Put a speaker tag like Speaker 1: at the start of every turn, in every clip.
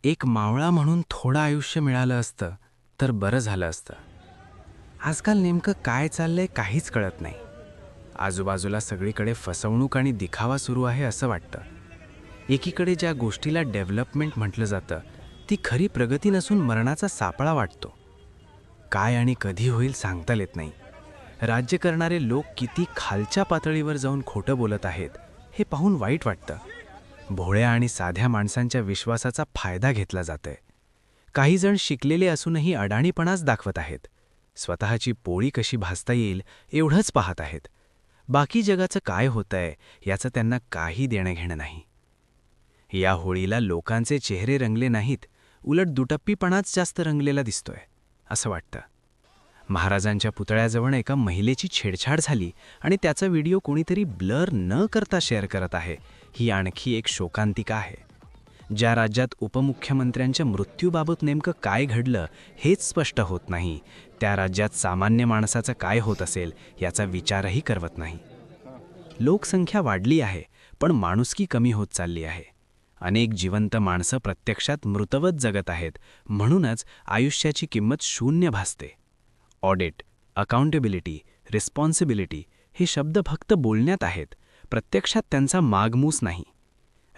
Speaker 1: एक मावळा म्हणून थोडं आयुष्य मिळालं असतं तर बरं झालं असतं. आजकाल नेमकं काय चाललंय काहीच कळत नाही. आजूबाजूला सगळीकडे फसवणूक आणि दिखावा सुरू आहे असं वाटतं. एकीकडे ज्या गोष्टीला डेव्हलपमेंट म्हटलं जातं ती खरी प्रगती नसून मरणाचा सापळा वाटतो. काय आणि कधी होईल सांगता येत नाही. राज्य करणारे लोक किती खालच्या पातळीवर जाऊन खोटं बोलत आहेत हे पाहून वाईट वाटतं. भोळ्या आणि साध्या माणसांच्या विश्वासाचा फायदा घेतला जातोय. काही जण शिकलेले असूनही अडाणीपणाच दाखवत आहेत. स्वतःची पोळी कशी भाजता येईल एवढंच पाहत आहेत. बाकी जगाचं काय होतंय याचं त्यांना काही देणंघेणं नाही. या होळीला लोकांचे चेहरे रंगले नाहीत, उलट दुटप्पीपणाच जास्त रंगलेला दिसतोय असं वाटतं. महाराजांच्या पुतळ्याजवळ एका महिलेची छेडछाड झाली आणि त्याचा व्हिडिओ कोणीतरी ब्लर न करता शेअर करत आहे. ही आणखी एक शोकांतिका आहे. ज्या राज्यात उपमुख्यमंत्र्यांच्या मृत्यूबाबत नेमकं काय घडलं हेच स्पष्ट होत नाही, त्या राज्यात सामान्य माणसाचं काय होत असेल याचा विचारही करवत नाही. लोकसंख्या वाढली आहे, पण माणुसकी कमी होत चालली आहे. अनेक जिवंत माणसं प्रत्यक्षात मृतवत जगत आहेत, म्हणूनच आयुष्याची किंमत शून्य भासते. ऑडिट, अकाउंटेबिलिटी, रिस्पॉन्सिबिलिटी हे शब्द फक्त बोलण्यात आहेत, प्रत्यक्षात त्यांचा मागमूस नाही.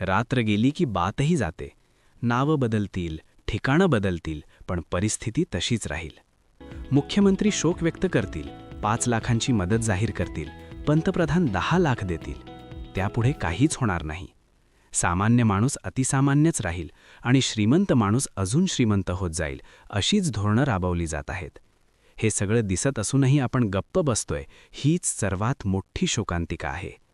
Speaker 1: रात्र गेली की बातही जाते. नावं बदलतील, ठिकाणं बदलतील, पण परिस्थिती तशीच राहील. मुख्यमंत्री शोक व्यक्त करतील, 5 लाखांची मदत जाहीर करतील, पंतप्रधान 10 लाख देतील. त्यापुढे काहीच होणार नाही. सामान्य माणूस अतिसामान्यच राहील आणि श्रीमंत माणूस अजून श्रीमंत होत जाईल, अशीच धोरणं राबवली जात आहेत. हे सगळं दिसत असूनही आपण गप्प बसतोय, हीच सर्वात मोठी शोकांतिका आहे.